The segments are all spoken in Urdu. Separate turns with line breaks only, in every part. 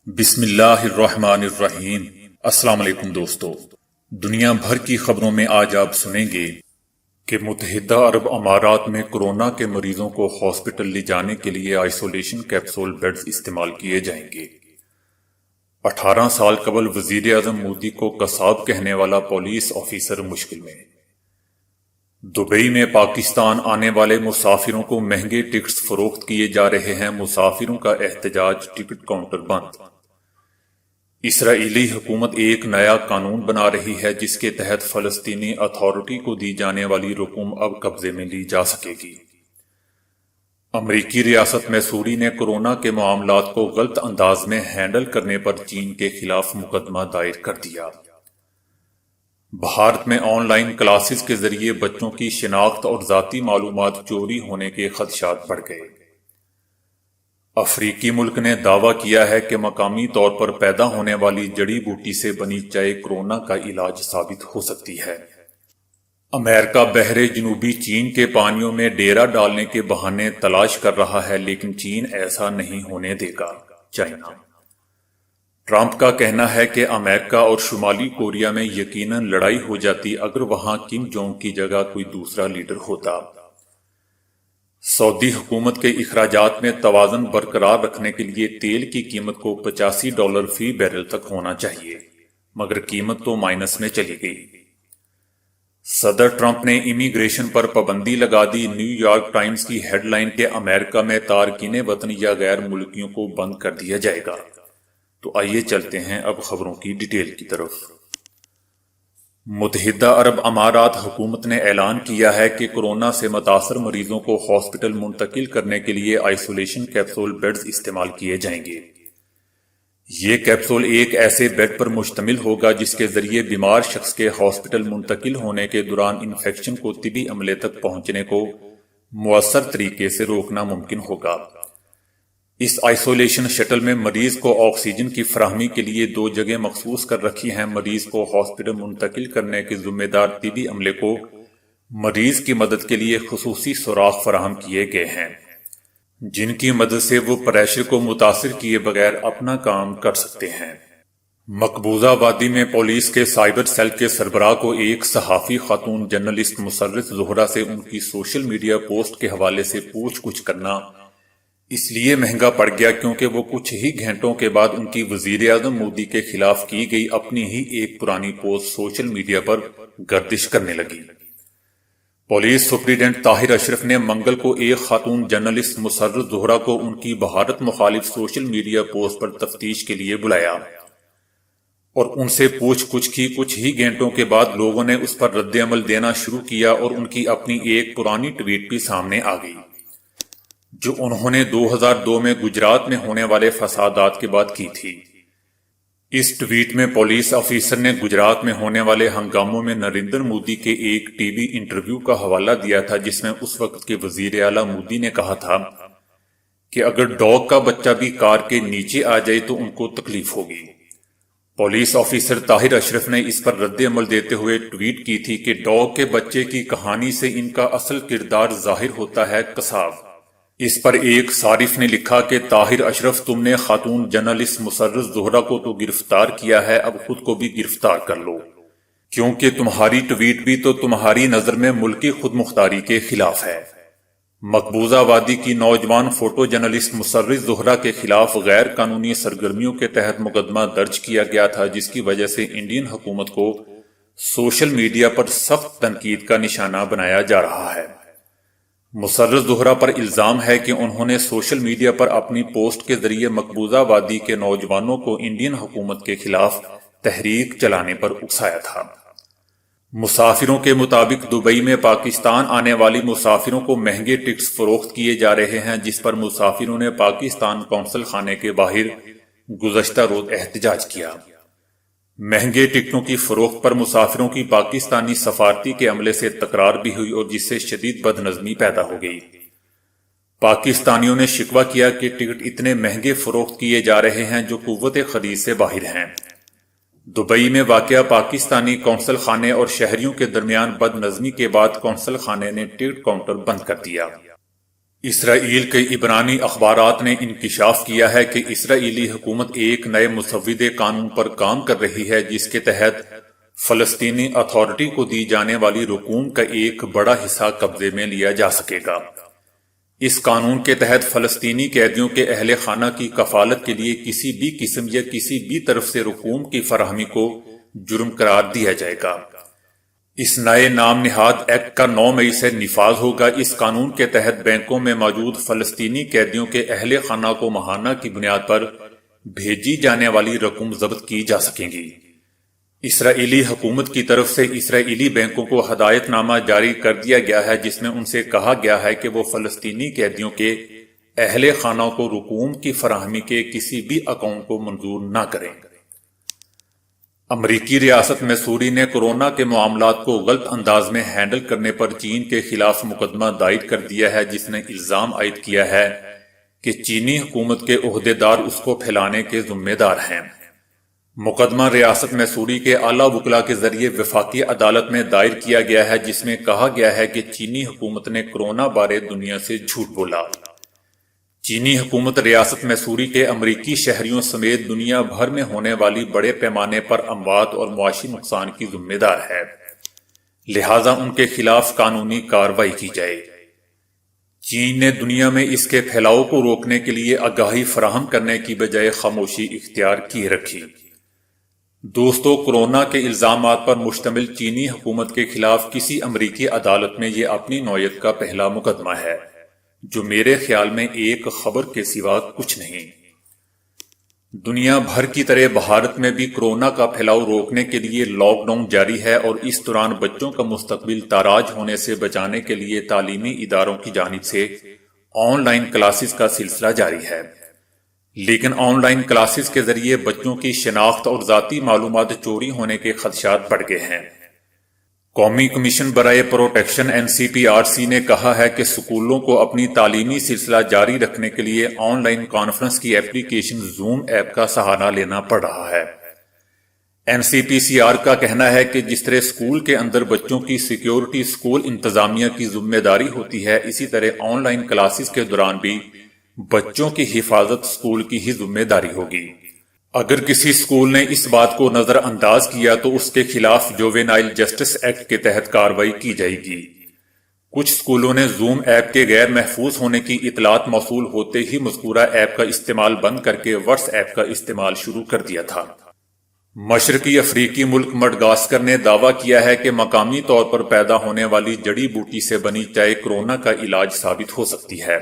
بسم اللہ الرحمن الرحیم۔ السلام علیکم دوستو، دنیا بھر کی خبروں میں آج آپ سنیں گے کہ متحدہ عرب امارات میں کورونا کے مریضوں کو ہاسپٹل لے جانے کے لیے آئسولیشن کیپسول بیڈز استعمال کیے جائیں گے۔ 18 سال قبل وزیر اعظم مودی کو قصاب کہنے والا پولیس آفیسر مشکل میں۔ دبئی میں پاکستان آنے والے مسافروں کو مہنگے ٹکٹس فروخت کیے جا رہے ہیں، مسافروں کا احتجاج، ٹکٹ کاؤنٹر بند۔ اسرائیلی حکومت ایک نیا قانون بنا رہی ہے جس کے تحت فلسطینی اتھارٹی کو دی جانے والی رقوم اب قبضے میں لی جا سکے گی۔ امریکی ریاست میسوری نے کورونا کے معاملات کو غلط انداز میں ہینڈل کرنے پر چین کے خلاف مقدمہ دائر کر دیا۔ بھارت میں آن لائن کلاسز کے ذریعے بچوں کی شناخت اور ذاتی معلومات چوری ہونے کے خدشات بڑھ گئے۔ افریقی ملک نے دعویٰ کیا ہے کہ مقامی طور پر پیدا ہونے والی جڑی بوٹی سے بنی چائے کورونا کا علاج ثابت ہو سکتی ہے۔ امریکہ بحر جنوبی چین کے پانیوں میں ڈیرا ڈالنے کے بہانے تلاش کر رہا ہے، لیکن چین ایسا نہیں ہونے دے گا۔ چائنا۔ ٹرمپ کا کہنا ہے کہ امریکہ اور شمالی کوریا میں یقیناً لڑائی ہو جاتی اگر وہاں کم جونگ کی جگہ کوئی دوسرا لیڈر ہوتا۔ سعودی حکومت کے اخراجات میں توازن برقرار رکھنے کے لیے تیل کی قیمت کو $85 فی بیرل تک ہونا چاہیے، مگر قیمت تو مائنس میں چلی گئی۔ صدر ٹرمپ نے امیگریشن پر پابندی لگا دی۔ نیو یارک ٹائمز کی ہیڈ لائن کہ امریکہ میں تارکین وطن یا غیر ملکیوں کو بند کر دیا جائے گا۔ تو آئیے چلتے ہیں اب خبروں کی ڈیٹیل کی طرف۔ متحدہ عرب امارات حکومت نے اعلان کیا ہے کہ کورونا سے متاثر مریضوں کو ہاسپٹل منتقل کرنے کے لیے آئسولیشن کیپسول بیڈز استعمال کیے جائیں گے۔ یہ کیپسول ایک ایسے بیڈ پر مشتمل ہوگا جس کے ذریعے بیمار شخص کے ہاسپٹل منتقل ہونے کے دوران انفیکشن کو طبی عملے تک پہنچنے کو مؤثر طریقے سے روکنا ممکن ہوگا۔ اس آئسولیشن شٹل میں مریض کو آکسیجن کی فراہمی کے لیے 2 جگہیں مخصوص کر رکھی ہیں۔ مریض کو ہاسپٹل منتقل کرنے کے ذمہ دار طبی عملے کو مریض کی مدد کے لیے خصوصی سوراخ فراہم کیے گئے ہیں، جن کی مدد سے وہ پریشر کو متاثر کیے بغیر اپنا کام کر سکتے ہیں۔ مقبوضہ وادی میں پولیس کے سائبر سیل کے سربراہ کو ایک صحافی خاتون جرنلسٹ مسرت زہرا سے ان کی سوشل میڈیا پوسٹ کے حوالے سے پوچھ گچھ کرنا اس لیے مہنگا پڑ گیا کیونکہ وہ کچھ ہی گھنٹوں کے بعد ان کی وزیر اعظم مودی کے خلاف کی گئی اپنی ہی ایک پرانی پوسٹ سوشل میڈیا پر گردش کرنے لگی۔ پولیس سپرنٹنڈنٹ طاہر اشرف نے منگل کو ایک خاتون جرنلسٹ مسرت زہرا کو ان کی بھارت مخالف سوشل میڈیا پوسٹ پر تفتیش کے لیے بلایا اور ان سے پوچھ گچھ کی۔ کچھ ہی گھنٹوں کے بعد لوگوں نے اس پر رد عمل دینا شروع کیا اور ان کی اپنی ایک پرانی ٹویٹ بھی سامنے آ گئی جو انہوں نے 2002 میں گجرات میں ہونے والے فسادات کے بعد کی تھی۔ اس ٹویٹ میں پولیس آفیسر نے گجرات میں ہونے والے ہنگاموں میں نریندر مودی کے ایک ٹی وی انٹرویو کا حوالہ دیا تھا جس میں اس وقت کے وزیر اعلیٰ مودی نے کہا تھا کہ اگر ڈاگ کا بچہ بھی کار کے نیچے آ جائے تو ان کو تکلیف ہوگی۔ پولیس آفیسر طاہر اشرف نے اس پر رد عمل دیتے ہوئے ٹویٹ کی تھی کہ ڈاگ کے بچے کی کہانی سے ان کا اصل کردار ظاہر ہوتا ہے، قصاب۔ اس پر ایک صارف نے لکھا کہ طاہر اشرف، تم نے خاتون جرنلسٹ مسرت زہرا کو تو گرفتار کیا ہے، اب خود کو بھی گرفتار کر لو، کیونکہ تمہاری ٹویٹ بھی تو تمہاری نظر میں ملکی خود مختاری کے خلاف ہے۔ مقبوضہ وادی کی نوجوان فوٹو جرنلسٹ مسرت زہرا کے خلاف غیر قانونی سرگرمیوں کے تحت مقدمہ درج کیا گیا تھا جس کی وجہ سے انڈین حکومت کو سوشل میڈیا پر سخت تنقید کا نشانہ بنایا جا رہا ہے۔ مسرت زہرا پر الزام ہے کہ انہوں نے سوشل میڈیا پر اپنی پوسٹ کے ذریعے مقبوضہ وادی کے نوجوانوں کو انڈین حکومت کے خلاف تحریک چلانے پر اکسایا تھا۔ مسافروں کے مطابق دبئی میں پاکستان آنے والی مسافروں کو مہنگے ٹکٹس فروخت کیے جا رہے ہیں، جس پر مسافروں نے پاکستان قونصل خانے کے باہر گزشتہ روز احتجاج کیا۔ مہنگے ٹکٹوں کی فروخت پر مسافروں کی پاکستانی سفارتی کے عملے سے تکرار بھی ہوئی اور جس سے شدید بد نظمی پیدا ہو گئی۔ پاکستانیوں نے شکوہ کیا کہ ٹکٹ اتنے مہنگے فروخت کیے جا رہے ہیں جو قوت خرید سے باہر ہیں۔ دبئی میں واقع پاکستانی قونصل خانے اور شہریوں کے درمیان بد نظمی کے بعد قونصل خانے نے ٹکٹ کاؤنٹر بند کر دیا۔ اسرائیل کے عبرانی اخبارات نے انکشاف کیا ہے کہ اسرائیلی حکومت ایک نئے مسودے قانون پر کام کر رہی ہے جس کے تحت فلسطینی اتھارٹی کو دی جانے والی رقوم کا ایک بڑا حصہ قبضے میں لیا جا سکے گا۔ اس قانون کے تحت فلسطینی قیدیوں کے اہل خانہ کی کفالت کے لیے کسی بھی قسم یا کسی بھی طرف سے رقوم کی فراہمی کو جرم قرار دیا جائے گا۔ اس نئے نام نہاد ایکٹ کا 9 مئی سے نفاذ ہوگا۔ اس قانون کے تحت بینکوں میں موجود فلسطینی قیدیوں کے اہل خانہ کو ماہانہ کی بنیاد پر بھیجی جانے والی رقم ضبط کی جا سکیں گی۔ اسرائیلی حکومت کی طرف سے اسرائیلی بینکوں کو ہدایت نامہ جاری کر دیا گیا ہے جس میں ان سے کہا گیا ہے کہ وہ فلسطینی قیدیوں کے اہل خانہ کو رقوم کی فراہمی کے کسی بھی اکاؤنٹ کو منظور نہ کریں۔ امریکی ریاست میسوری نے کورونا کے معاملات کو غلط انداز میں ہینڈل کرنے پر چین کے خلاف مقدمہ دائر کر دیا ہے جس نے الزام عائد کیا ہے کہ چینی حکومت کے عہدیدار اس کو پھیلانے کے ذمہ دار ہیں۔ مقدمہ ریاست میسوری کے اعلیٰ وکلاء کے ذریعے وفاقی عدالت میں دائر کیا گیا ہے جس میں کہا گیا ہے کہ چینی حکومت نے کورونا بارے دنیا سے جھوٹ بولا۔ چینی حکومت ریاست میسوری کے امریکی شہریوں سمیت دنیا بھر میں ہونے والی بڑے پیمانے پر اموات اور معاشی نقصان کی ذمہ دار ہے، لہٰذا ان کے خلاف قانونی کارروائی کی جائے۔ چین نے دنیا میں اس کے پھیلاؤ کو روکنے کے لیے آگاہی فراہم کرنے کی بجائے خاموشی اختیار کی رکھی۔ دوستو، کورونا کے الزامات پر مشتمل چینی حکومت کے خلاف کسی امریکی عدالت میں یہ اپنی نوعیت کا پہلا مقدمہ ہے، جو میرے خیال میں ایک خبر کے سوا کچھ نہیں۔ دنیا بھر کی طرح بھارت میں بھی کورونا کا پھیلاؤ روکنے کے لیے لاک ڈاؤن جاری ہے اور اس دوران بچوں کا مستقبل تاراج ہونے سے بچانے کے لیے تعلیمی اداروں کی جانب سے آن لائن کلاسز کا سلسلہ جاری ہے۔ لیکن آن لائن کلاسز کے ذریعے بچوں کی شناخت اور ذاتی معلومات چوری ہونے کے خدشات بڑھ گئے ہیں۔ قومی کمیشن برائے پروٹیکشن NCPRC نے کہا ہے کہ اسکولوں کو اپنی تعلیمی سلسلہ جاری رکھنے کے لیے آن لائن کانفرنس کی ایپلیکیشن زوم ایپ کا سہارا لینا پڑ رہا ہے۔ NCPCR کا کہنا ہے کہ جس طرح اسکول کے اندر بچوں کی سیکیورٹی اسکول انتظامیہ کی ذمہ داری ہوتی ہے، اسی طرح آن لائن کلاسز کے دوران بھی بچوں کی حفاظت اسکول کی ہی ذمہ داری ہوگی۔ اگر کسی اسکول نے اس بات کو نظر انداز کیا تو اس کے خلاف جووینائل جسٹس ایکٹ کے تحت کارروائی کی جائے گی۔ کچھ اسکولوں نے زوم ایپ کے غیر محفوظ ہونے کی اطلاعات موصول ہوتے ہی مذکورہ ایپ کا استعمال بند کر کے واٹس ایپ کا استعمال شروع کر دیا تھا۔ مشرقی افریقی ملک مڈغاسکر نے دعویٰ کیا ہے کہ مقامی طور پر پیدا ہونے والی جڑی بوٹی سے بنی چائے کورونا کا علاج ثابت ہو سکتی ہے۔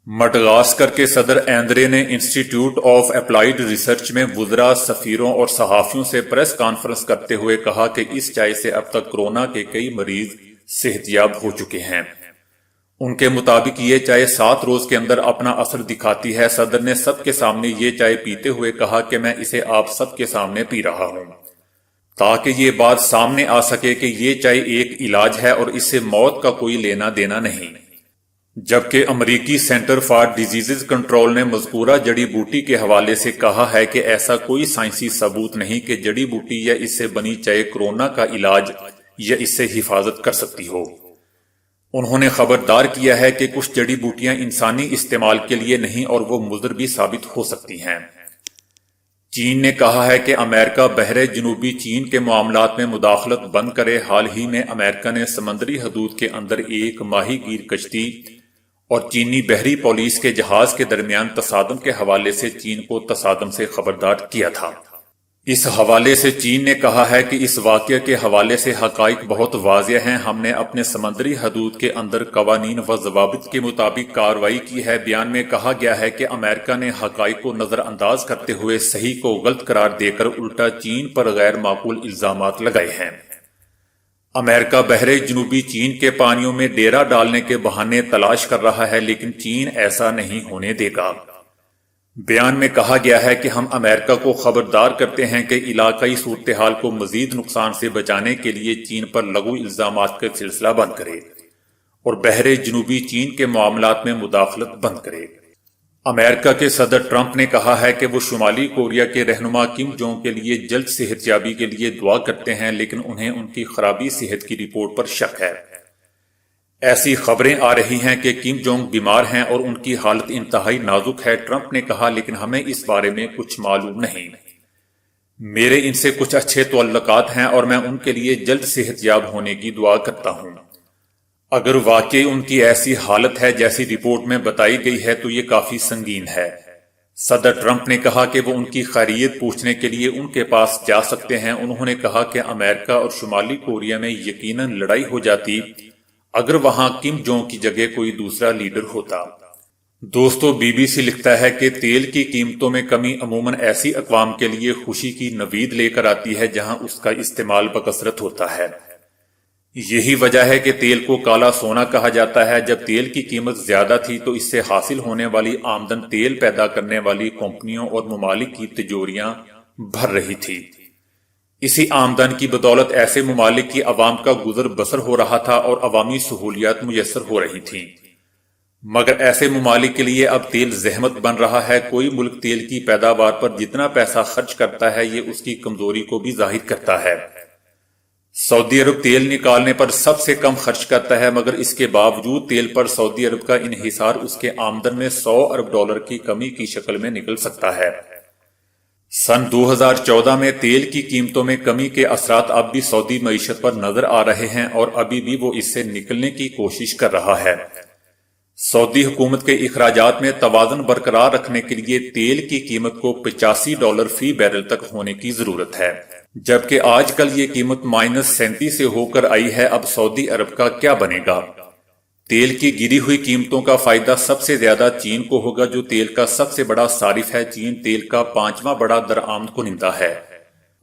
مڈغاسکر کے صدر ایندرے نے انسٹیٹیوٹ آف اپلائیڈ ریسرچ میں وزراء، سفیروں اور صحافیوں سے پریس کانفرنس کرتے ہوئے کہا کہ اس چائے سے اب تک کورونا کے کئی مریض صحت یاب ہو چکے ہیں۔ ان کے مطابق یہ چائے 7 روز کے اندر اپنا اثر دکھاتی ہے۔ صدر نے سب کے سامنے یہ چائے پیتے ہوئے کہا کہ میں اسے آپ سب کے سامنے پی رہا ہوں تاکہ یہ بات سامنے آ سکے کہ یہ چائے ایک علاج ہے اور اس سے موت کا کوئی لینا دینا نہیں۔ جبکہ امریکی سینٹر فار ڈیزیزز کنٹرول نے مذکورہ جڑی بوٹی کے حوالے سے کہا ہے کہ ایسا کوئی سائنسی ثبوت نہیں کہ جڑی بوٹی یا اس سے بنی چائے کورونا کا علاج یا اس سے حفاظت کر سکتی ہو۔ انہوں نے خبردار کیا ہے کہ کچھ جڑی بوٹیاں انسانی استعمال کے لیے نہیں اور وہ مضر بھی ثابت ہو سکتی ہیں۔ چین نے کہا ہے کہ امریکہ بحر جنوبی چین کے معاملات میں مداخلت بند کرے۔ حال ہی میں امریکہ نے سمندری حدود کے اندر ایک ماہی گیر کشتی اور چینی بحری پولیس کے جہاز کے درمیان تصادم کے حوالے سے چین کو تصادم سے خبردار کیا تھا۔ اس حوالے سے چین نے کہا ہے کہ اس واقعے کے حوالے سے حقائق بہت واضح ہیں، ہم نے اپنے سمندری حدود کے اندر قوانین و ضوابط کے مطابق کارروائی کی ہے۔ بیان میں کہا گیا ہے کہ امریکہ نے حقائق کو نظر انداز کرتے ہوئے صحیح کو غلط قرار دے کر الٹا چین پر غیر معقول الزامات لگائے ہیں۔ امریکہ بحر جنوبی چین کے پانیوں میں ڈیرا ڈالنے کے بہانے تلاش کر رہا ہے، لیکن چین ایسا نہیں ہونے دے گا۔ بیان میں کہا گیا ہے کہ ہم امریکہ کو خبردار کرتے ہیں کہ علاقائی صورتحال کو مزید نقصان سے بچانے کے لیے چین پر لغو الزامات کا سلسلہ بند کرے اور بحر جنوبی چین کے معاملات میں مداخلت بند کرے۔ امریکہ کے صدر ٹرمپ نے کہا ہے کہ وہ شمالی کوریا کے رہنما کم جونگ کے لیے جلد صحت یابی کے لیے دعا کرتے ہیں، لیکن انہیں ان کی خرابی صحت کی رپورٹ پر شک ہے۔ ایسی خبریں آ رہی ہیں کہ کم جونگ بیمار ہیں اور ان کی حالت انتہائی نازک ہے، ٹرمپ نے کہا، لیکن ہمیں اس بارے میں کچھ معلوم نہیں۔ میرے ان سے کچھ اچھے تعلقات ہیں اور میں ان کے لیے جلد صحت یاب ہونے کی دعا کرتا ہوں۔ اگر واقعی ان کی ایسی حالت ہے جیسی رپورٹ میں بتائی گئی ہے تو یہ کافی سنگین ہے۔ صدر ٹرمپ نے کہا کہ وہ ان کی خیریت پوچھنے کے لیے ان کے پاس جا سکتے ہیں۔ انہوں نے کہا کہ امریکہ اور شمالی کوریا میں یقیناً لڑائی ہو جاتی اگر وہاں کم جونگ کی جگہ کوئی دوسرا لیڈر ہوتا۔ دوستو، بی بی سی لکھتا ہے کہ تیل کی قیمتوں میں کمی عموماً ایسی اقوام کے لیے خوشی کی نوید لے کر آتی ہے جہاں اس کا استعمال بکثرت ہوتا ہے۔ یہی وجہ ہے کہ تیل کو کالا سونا کہا جاتا ہے۔ جب تیل کی قیمت زیادہ تھی تو اس سے حاصل ہونے والی آمدن تیل پیدا کرنے والی کمپنیوں اور ممالک کی تجوریاں بھر رہی تھی۔ اسی آمدن کی بدولت ایسے ممالک کی عوام کا گزر بسر ہو رہا تھا اور عوامی سہولیات میسر ہو رہی تھیں۔ مگر ایسے ممالک کے لیے اب تیل زحمت بن رہا ہے۔ کوئی ملک تیل کی پیداوار پر جتنا پیسہ خرچ کرتا ہے یہ اس کی کمزوری کو بھی ظاہر کرتا ہے۔ سعودی عرب تیل نکالنے پر سب سے کم خرچ کرتا ہے، مگر اس کے باوجود تیل پر سعودی عرب کا انحصار اس کے آمدن میں $100 ارب کی کمی کی شکل میں نکل سکتا ہے۔ سن 2014 میں تیل کی قیمتوں میں کمی کے اثرات اب بھی سعودی معیشت پر نظر آ رہے ہیں اور ابھی بھی وہ اس سے نکلنے کی کوشش کر رہا ہے۔ سعودی حکومت کے اخراجات میں توازن برقرار رکھنے کے لیے تیل کی قیمت کو $85 فی بیرل تک ہونے کی ضرورت ہے، جبکہ آج کل یہ قیمت -37 سے ہو کر آئی ہے۔ اب سعودی عرب کا کیا بنے گا؟ تیل کی گری ہوئی قیمتوں کا فائدہ سب سے زیادہ چین کو ہوگا، جو تیل کا سب سے بڑا صارف ہے۔ چین تیل کا 5واں بڑا درآمد کنندہ ہے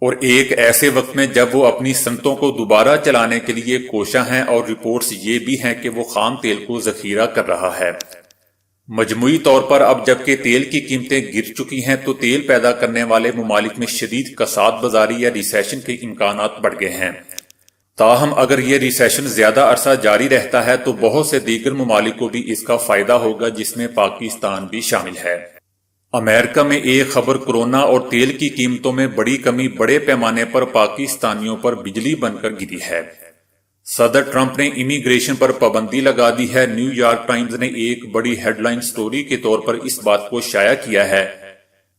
اور ایک ایسے وقت میں جب وہ اپنی صنعتوں کو دوبارہ چلانے کے لیے کوشاں ہیں، اور رپورٹس یہ بھی ہیں کہ وہ خام تیل کو ذخیرہ کر رہا ہے۔ مجموعی طور پر اب جبکہ تیل کی قیمتیں گر چکی ہیں تو تیل پیدا کرنے والے ممالک میں شدید کساد بازاری یا ریسیشن کے امکانات بڑھ گئے ہیں۔ تاہم اگر یہ ریسیشن زیادہ عرصہ جاری رہتا ہے تو بہت سے دیگر ممالک کو بھی اس کا فائدہ ہوگا، جس میں پاکستان بھی شامل ہے۔ امریکہ میں ایک خبر کورونا اور تیل کی قیمتوں میں بڑی کمی بڑے پیمانے پر پاکستانیوں پر بجلی بن کر گری ہے۔ صدر ٹرمپ نے امیگریشن پر پابندی لگا دی ہے۔ نیو یارک ٹائمز نے ایک بڑی ہیڈ لائن سٹوری کے طور پر اس بات کو شائع کیا ہے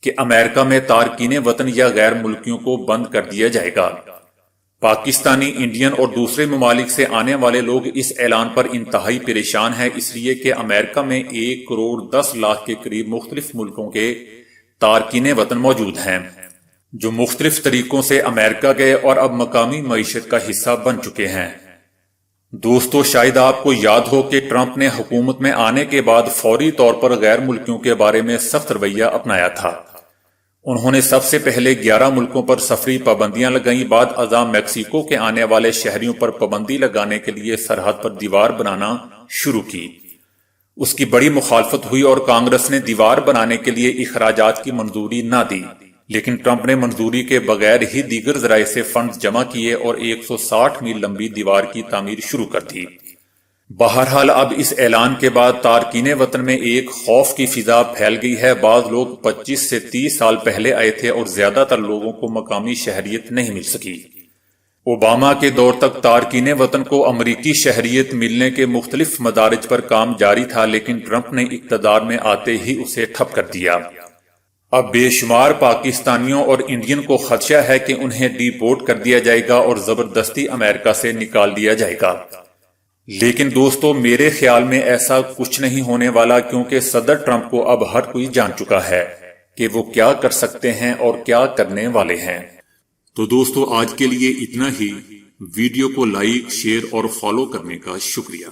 کہ امریکہ میں تارکین وطن یا غیر ملکیوں کو بند کر دیا جائے گا۔ پاکستانی، انڈین اور دوسرے ممالک سے آنے والے لوگ اس اعلان پر انتہائی پریشان ہیں، اس لیے کہ امریکہ میں 1.10 کے قریب مختلف ملکوں کے تارکین وطن موجود ہیں، جو مختلف طریقوں سے امریکہ گئے اور اب مقامی معیشت کا حصہ بن چکے ہیں۔ دوستو، شاید آپ کو یاد ہو کہ ٹرمپ نے حکومت میں آنے کے بعد فوری طور پر غیر ملکیوں کے بارے میں سخت رویہ اپنایا تھا۔ انہوں نے سب سے پہلے 11 ملکوں پر سفری پابندیاں لگائیں، بعد ازاں میکسیکو کے آنے والے شہریوں پر پابندی لگانے کے لیے سرحد پر دیوار بنانا شروع کی۔ اس کی بڑی مخالفت ہوئی اور کانگریس نے دیوار بنانے کے لیے اخراجات کی منظوری نہ دی، لیکن ٹرمپ نے منظوری کے بغیر ہی دیگر ذرائع سے فنڈز جمع کیے اور 160 میل لمبی دیوار کی تعمیر شروع کر دی۔ بہرحال اب اس اعلان کے بعد تارکین وطن میں ایک خوف کی فضا پھیل گئی ہے۔ بعض لوگ 25 سے 30 سال پہلے آئے تھے اور زیادہ تر لوگوں کو مقامی شہریت نہیں مل سکی۔ اوباما کے دور تک تارکین وطن کو امریکی شہریت ملنے کے مختلف مدارج پر کام جاری تھا، لیکن ٹرمپ نے اقتدار میں آتے ہی اسے ٹھپ کر دیا۔ اب بے شمار پاکستانیوں اور انڈین کو خدشہ ہے کہ انہیں ڈی پورٹ کر دیا جائے گا اور زبردستی امریکہ سے نکال دیا جائے گا۔ لیکن دوستو، میرے خیال میں ایسا کچھ نہیں ہونے والا، کیونکہ صدر ٹرمپ کو اب ہر کوئی جان چکا ہے کہ وہ کیا کر سکتے ہیں اور کیا کرنے والے ہیں۔ تو دوستو، آج کے لیے اتنا ہی۔ ویڈیو کو لائک، شیئر اور فالو کرنے کا شکریہ۔